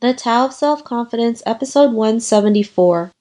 The Tao of Self-Confidence, Episode 174.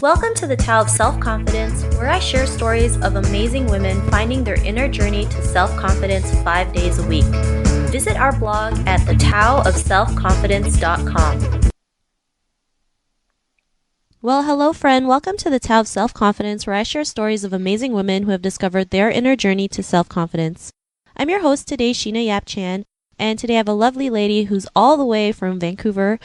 Welcome to the Tao of Self-Confidence, where I share stories of amazing women finding their inner journey to self-confidence 5 days a week. Visit our blog at thetaoofselfconfidence.com. Well, hello friend. Welcome to the Tao of Self-Confidence, where I share stories of amazing women who have discovered their inner journey to self-confidence. I'm your host today, Sheena Yap Chan, and today I have a lovely lady who's all the way from Vancouver,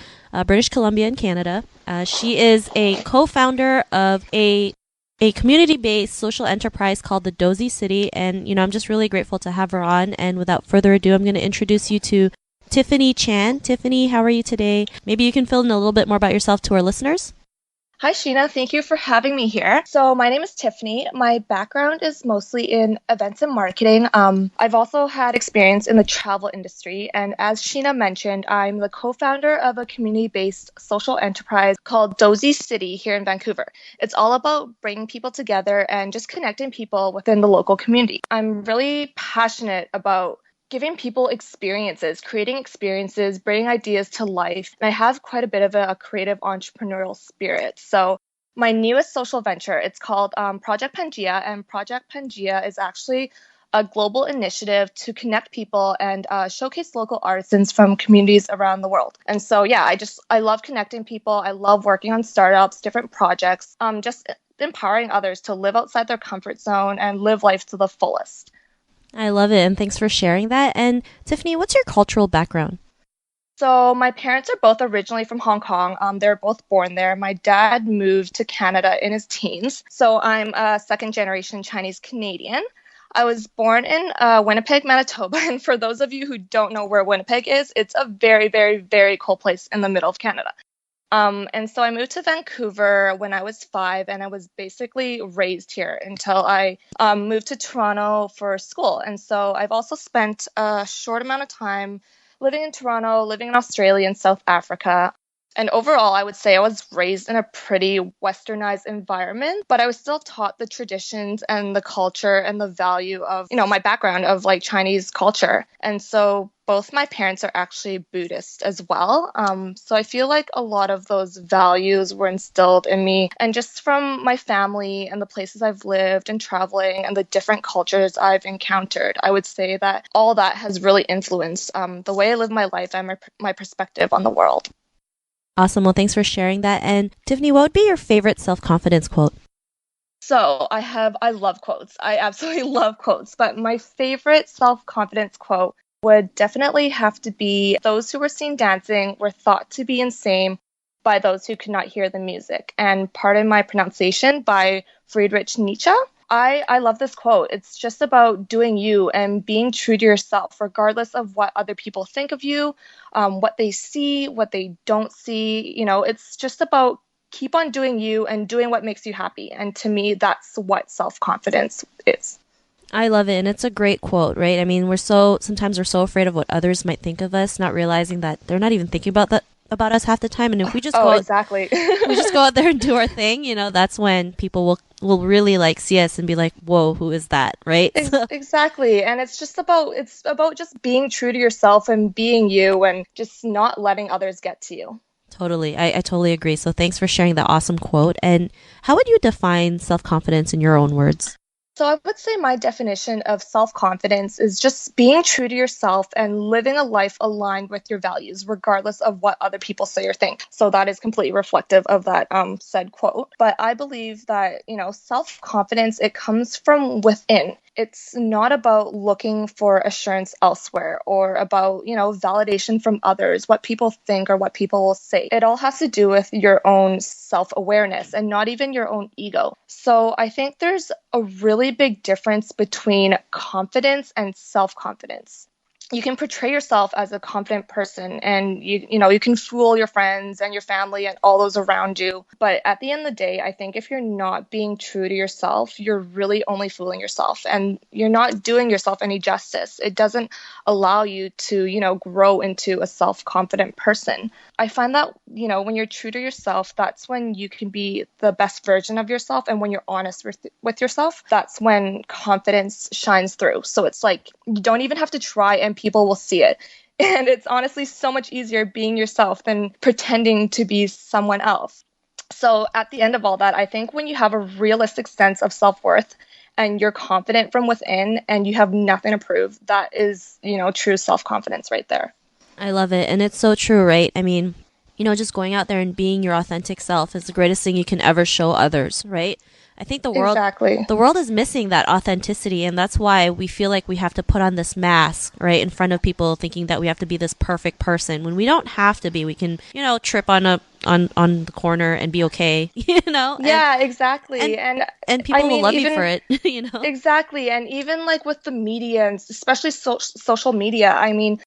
British Columbia in Canada. She is a co-founder of a community-based social enterprise called the Doze City, and I'm just really grateful to have her on. And without further ado, I'm going to introduce you to Tiffany Chan. Tiffany, how are you today? Maybe you can fill in a little bit more about yourself to our listeners. Hi, Sheena. Thank you for having me here. So my name is Tiffany. My background is mostly in events and marketing. I've also had experience in the travel industry. And as Sheena mentioned, I'm the co-founder of a community-based social enterprise called Doze City here in Vancouver. It's all about bringing people together and just connecting people within the local community. I'm really passionate about giving people experiences, creating experiences, bringing ideas to life. And I have quite a bit of a creative entrepreneurial spirit. So my newest social venture, it's called Project Pangaia. And Project Pangaia is actually a global initiative to connect people and showcase local artisans from communities around the world. And so, yeah, I love connecting people. I love working on startups, different projects, just empowering others to live outside their comfort zone and live life to the fullest. I love it, and thanks for sharing that. And Tiffany, what's your cultural background? So my parents are both originally from Hong Kong. They're both born there. My dad moved to Canada in his teens. So I'm a second generation Chinese Canadian. I was born in Winnipeg, Manitoba. And for those of you who don't know where Winnipeg is, it's a very, very, very cold place in the middle of Canada. And so I moved to Vancouver when I was 5, and I was basically raised here until I moved to Toronto for school. And so I've also spent a short amount of time living in Toronto, living in Australia and South Africa. And overall, I would say I was raised in a pretty westernized environment, but I was still taught the traditions and the culture and the value of, my background of like Chinese culture. And so both my parents are actually Buddhist as well. So I feel like a lot of those values were instilled in me. And just from my family and the places I've lived and traveling and the different cultures I've encountered, I would say that all that has really influenced the way I live my life and my perspective on the world. Awesome. Well, thanks for sharing that. And Tiffany, what would be your favorite self-confidence quote? So I love quotes. I absolutely love quotes. But my favorite self-confidence quote would definitely have to be, "Those who were seen dancing were thought to be insane by those who could not hear the music." And pardon my pronunciation, by Friedrich Nietzsche. I love this quote. It's just about doing you and being true to yourself, regardless of what other people think of you, what they see, what they don't see. It's just about keep on doing you and doing what makes you happy. And to me, that's what self-confidence is. I love it, and it's a great quote, right? I mean, sometimes we're so afraid of what others might think of us, not realizing that they're not even thinking about us half the time. And if we just exactly. we just go out there and do our thing, that's when people will really like see us and be like, "Whoa, who is that?" Right? Exactly. And it's about just being true to yourself and being you and just not letting others get to you. Totally. I totally agree. So thanks for sharing that awesome quote. And how would you define self-confidence in your own words? So I would say my definition of self-confidence is just being true to yourself and living a life aligned with your values, regardless of what other people say or think. So that is completely reflective of that said quote. But I believe that, self-confidence, it comes from within. It's not about looking for assurance elsewhere or about, validation from others, what people think or what people will say. It all has to do with your own self-awareness and not even your own ego. So I think there's a really big difference between confidence and self-confidence. You can portray yourself as a confident person and you can fool your friends and your family and all those around you. But at the end of the day, I think if you're not being true to yourself, you're really only fooling yourself and you're not doing yourself any justice. It doesn't allow you to, grow into a self-confident person. I find that, when you're true to yourself, that's when you can be the best version of yourself. And when you're honest with yourself, that's when confidence shines through. So it's like you don't even have to try and people will see it. And it's honestly so much easier being yourself than pretending to be someone else. So at the end of all that, I think when you have a realistic sense of self-worth and you're confident from within and you have nothing to prove, that is, true self-confidence right there. I love it. And it's so true, right? I mean, just going out there and being your authentic self is the greatest thing you can ever show others, right? I think Exactly. the world is missing that authenticity, and that's why we feel like we have to put on this mask, right, in front of people, thinking that we have to be this perfect person when we don't have to be. We can, trip on the corner and be okay, Yeah, exactly. And people will love you for it, Exactly. And even like with the media and especially social media, I mean,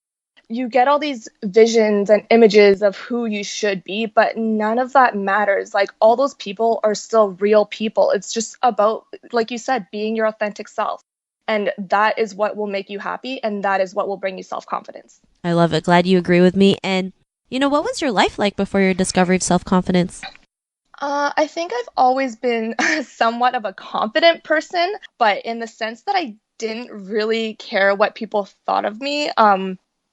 you get all these visions and images of who you should be, but none of that matters. Like all those people are still real people. It's just about, like you said, being your authentic self. And that is what will make you happy. And that is what will bring you self-confidence. I love it. Glad you agree with me. And, what was your life like before your discovery of self-confidence? I think I've always been somewhat of a confident person, but in the sense that I didn't really care what people thought of me.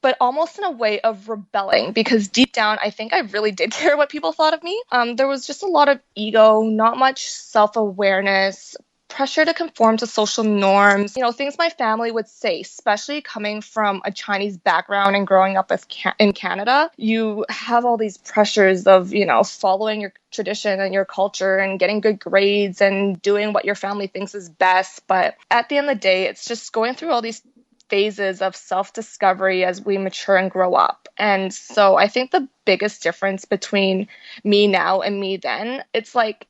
But almost in a way of rebelling, because deep down, I think I really did care what people thought of me. There was just a lot of ego, not much self-awareness, pressure to conform to social norms, things my family would say, especially coming from a Chinese background and growing up in Canada. You have all these pressures of, following your tradition and your culture and getting good grades and doing what your family thinks is best. But at the end of the day, it's just going through all these phases of self-discovery as we mature and grow up. And so I think the biggest difference between me now and me then, it's like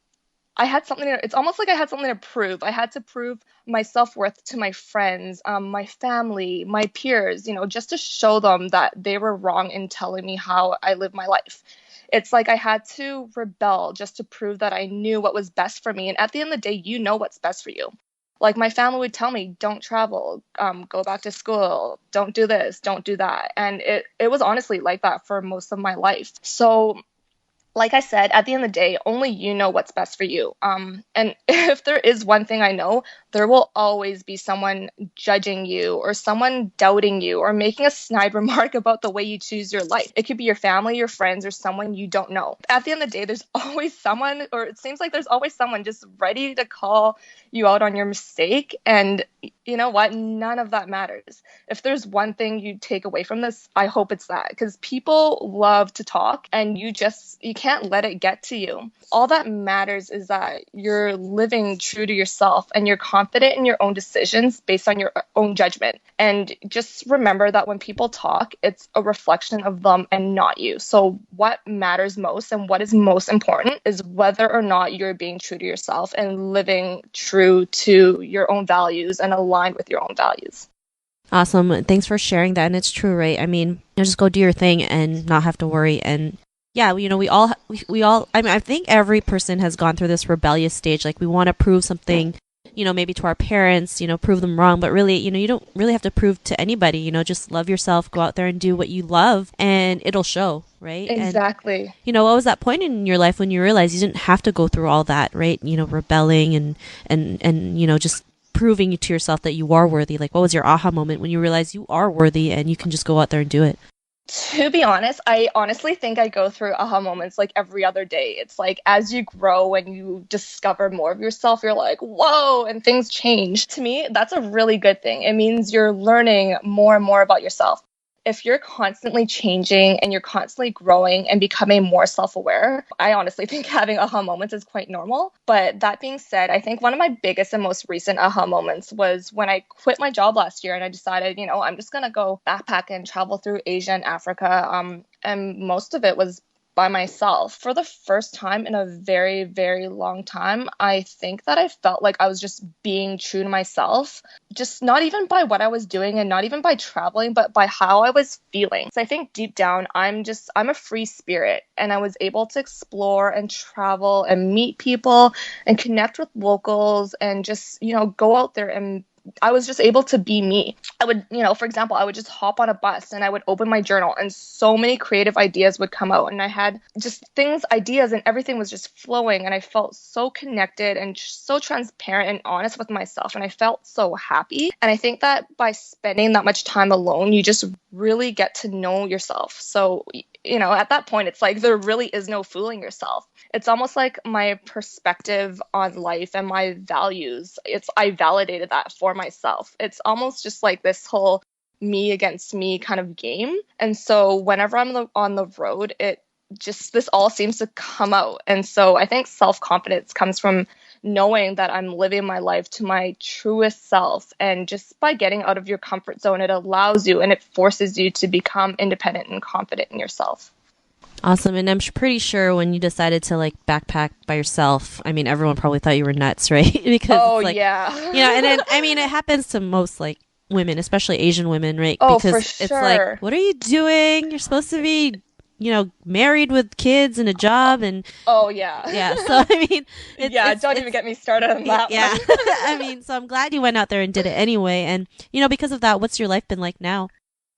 it's almost like I had something to prove. I had to prove my self-worth to my friends, my family, my peers, just to show them that they were wrong in telling me how I live my life. It's like I had to rebel just to prove that I knew what was best for me. And at the end of the day, you know what's best for you. Like my family would tell me, don't travel, go back to school, don't do this, don't do that. And it was honestly like that for most of my life. So like I said, at the end of the day, only you know what's best for you. And if there is one thing I know, there will always be someone judging you or someone doubting you or making a snide remark about the way you choose your life. It could be your family, your friends, or someone you don't know. At the end of the day, there's always someone, or it seems like there's always someone just ready to call you out on your mistake. And you know what? None of that matters. If there's one thing you take away from this, I hope it's that, because people love to talk and you can't let it get to you. All that matters is that you're living true to yourself and you're confident in your own decisions based on your own judgment. And just remember that when people talk, it's a reflection of them and not you. So what matters most and what is most important is whether or not you're being true to yourself and living true to your own values and aligned with your own values. Awesome. Thanks for sharing that. And it's true, right? I mean, just go do your thing and not have to worry. And yeah, we all, I mean, I think every person has gone through this rebellious stage. Like we want to prove something, maybe to our parents, prove them wrong. But really, you don't really have to prove to anybody, just love yourself, go out there and do what you love and it'll show, right? Exactly. And, what was that point in your life when you realized you didn't have to go through all that, right? Rebelling and just proving to yourself that you are worthy. Like what was your aha moment when you realized you are worthy and you can just go out there and do it? To be honest, I honestly think I go through aha moments like every other day. It's like as you grow and you discover more of yourself, you're like, whoa, and things change. To me, that's a really good thing. It means you're learning more and more about yourself. If you're constantly changing and you're constantly growing and becoming more self-aware, I honestly think having aha moments is quite normal. But that being said, I think one of my biggest and most recent aha moments was when I quit my job last year and I decided, I'm just going to go backpack and travel through Asia and Africa. And most of it was by myself. For the first time in a very, very long time, I think that I felt like I was just being true to myself, just not even by what I was doing and not even by traveling, but by how I was feeling. So I think deep down, I'm a free spirit and I was able to explore and travel and meet people and connect with locals and just, go out there and I was just able to be me. I would, for example, I would just hop on a bus and I would open my journal and so many creative ideas would come out, and I had just ideas, and everything was just flowing, and I felt so connected and so transparent and honest with myself, and I felt so happy. And I think that by spending that much time alone, you just really get to know yourself. So, at that point, it's like there really is no fooling yourself. It's almost like my perspective on life and my values. I validated that for myself. It's almost just like this whole me against me kind of game. And so whenever I'm on the road, this all seems to come out. And so I think self-confidence comes from knowing that I'm living my life to my truest self. And just by getting out of your comfort zone, it allows you and it forces you to become independent and confident in yourself. Awesome. And I'm pretty sure when you decided to like backpack by yourself, I mean, everyone probably thought you were nuts, right? Because oh, it's like, yeah. And then, I mean, it happens to most like women, especially Asian women, right? Oh, because for it's sure. like, what are you doing? You're supposed to be, married with kids and a job. And oh, yeah. Yeah. So, I mean, don't even get me started on that yeah. one. I mean, so I'm glad you went out there and did it anyway. And, because of that, what's your life been like now?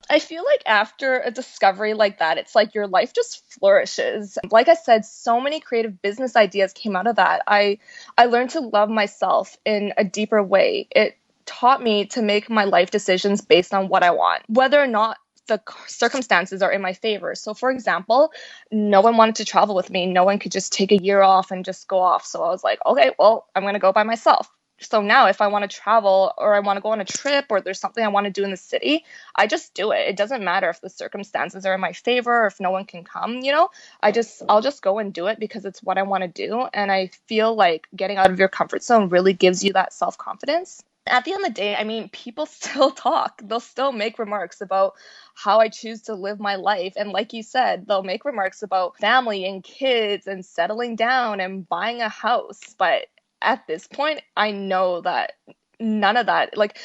I feel like after a discovery like that, it's like your life just flourishes. Like I said, so many creative business ideas came out of that. I learned to love myself in a deeper way. It taught me to make my life decisions based on what I want, whether or not the circumstances are in my favor. So for example, no one wanted to travel with me. No one could just take a year off and just go off. So I was like, okay, well, I'm going to go by myself. So now if I want to travel or I want to go on a trip or there's something I want to do in the city, I just do it. It doesn't matter if the circumstances are in my favor or if no one can come, I'll just go and do it because it's what I want to do. And I feel like getting out of your comfort zone really gives you that self-confidence. At the end of the day, I mean, people still talk. They'll still make remarks about how I choose to live my life. And like you said, they'll make remarks about family and kids and settling down and buying a house. But at this point, I know that none of that, like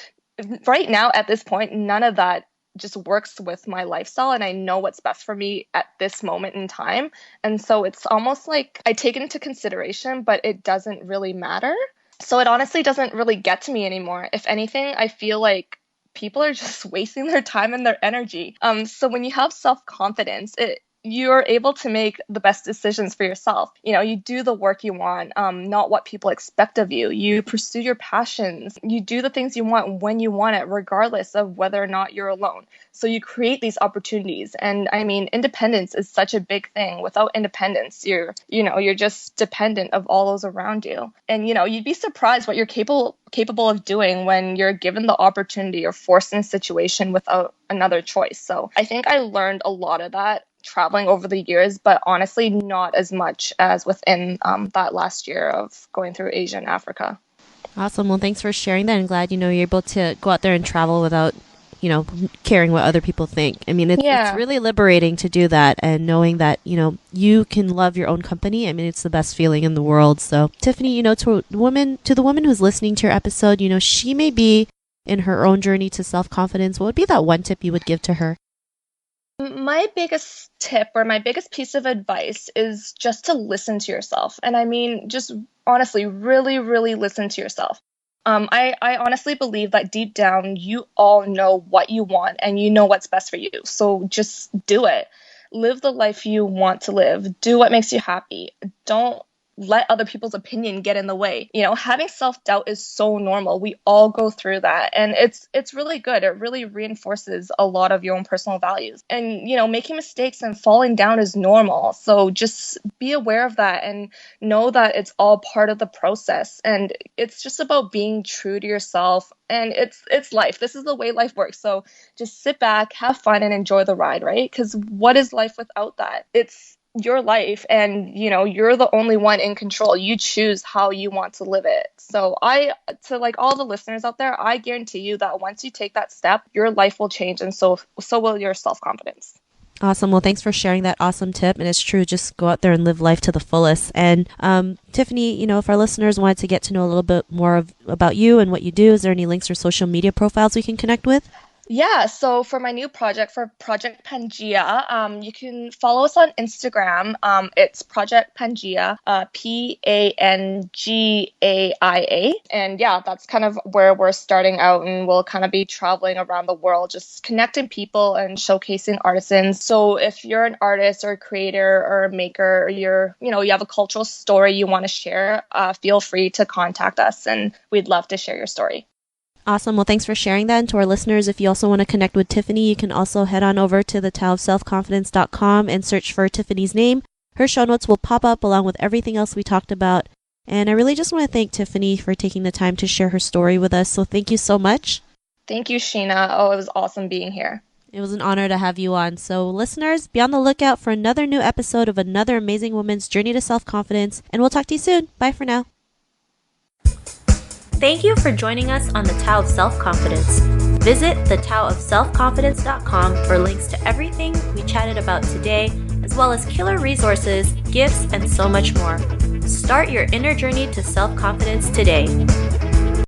right now at this point, none of that just works with my lifestyle, and I know what's best for me at this moment in time. And so it's almost like I take it into consideration, but it doesn't really matter. So it honestly doesn't really get to me anymore. If anything, I feel like people are just wasting their time and their energy. So when you have self-confidence, you're able to make the best decisions for yourself. You do the work you want, not what people expect of you. You pursue your passions. You do the things you want when you want it, regardless of whether or not you're alone. So you create these opportunities. And I mean, independence is such a big thing. Without independence, you're just dependent of all those around you. And, you'd be surprised what you're capable of doing when you're given the opportunity or forced in a situation without another choice. So I think I learned a lot of that traveling over the years, but honestly not as much as within that last year of going through Asia and Africa. Awesome. Well, thanks for sharing that. I'm glad, you're able to go out there and travel without, caring what other people think. I mean, it's really liberating to do that, and knowing that, you can love your own company. I mean, it's the best feeling in the world. So Tiffany, to the woman who's listening to your episode, she may be in her own journey to self-confidence. What would be that one tip you would give to her? My biggest tip or my biggest piece of advice is just to listen to yourself. And I mean, just honestly, really, really listen to yourself. I honestly believe that deep down, you all know what you want and you know what's best for you. So just do it. Live the life you want to live. Do what makes you happy. Don't let other people's opinion get in the way. Having self-doubt is so normal. We all go through that, and it's really good. It really reinforces a lot of your own personal values. And making mistakes and falling down is normal. So just be aware of that and know that it's all part of the process. And it's just about being true to yourself. And it's life. This is the way life works. So just sit back, have fun, and enjoy the ride, right? Because what is life without that? It's your life, and you're the only one in control. You choose how you want to live it. So to like all the listeners out there, I guarantee you that once you take that step, your life will change, and so will your self-confidence. Awesome. Well, thanks for sharing that awesome tip. And it's true, just go out there and live life to the fullest. And Tiffany, if our listeners wanted to get to know a little bit more about you and what you do, is there any links or social media profiles we can connect with? Yeah, so for my new project, for Project Pangaia, you can follow us on Instagram. It's Project Pangaia, Pangaia. And yeah, that's kind of where we're starting out, and we'll kind of be traveling around the world, just connecting people and showcasing artisans. So if you're an artist or a creator or a maker, or you have a cultural story you want to share, feel free to contact us, and we'd love to share your story. Awesome. Well, thanks for sharing that. And to our listeners, if you also want to connect with Tiffany, you can also head on over to the taoofselfconfidence.com and search for Tiffany's name. Her show notes will pop up along with everything else we talked about. And I really just want to thank Tiffany for taking the time to share her story with us. So thank you so much. Thank you, Sheena. Oh, it was awesome being here. It was an honor to have you on. So listeners, be on the lookout for another new episode of another amazing woman's journey to self-confidence. And we'll talk to you soon. Bye for now. Thank you for joining us on the Tao of Self-Confidence. Visit thetaoofselfconfidence.com for links to everything we chatted about today, as well as killer resources, gifts, and so much more. Start your inner journey to self-confidence today.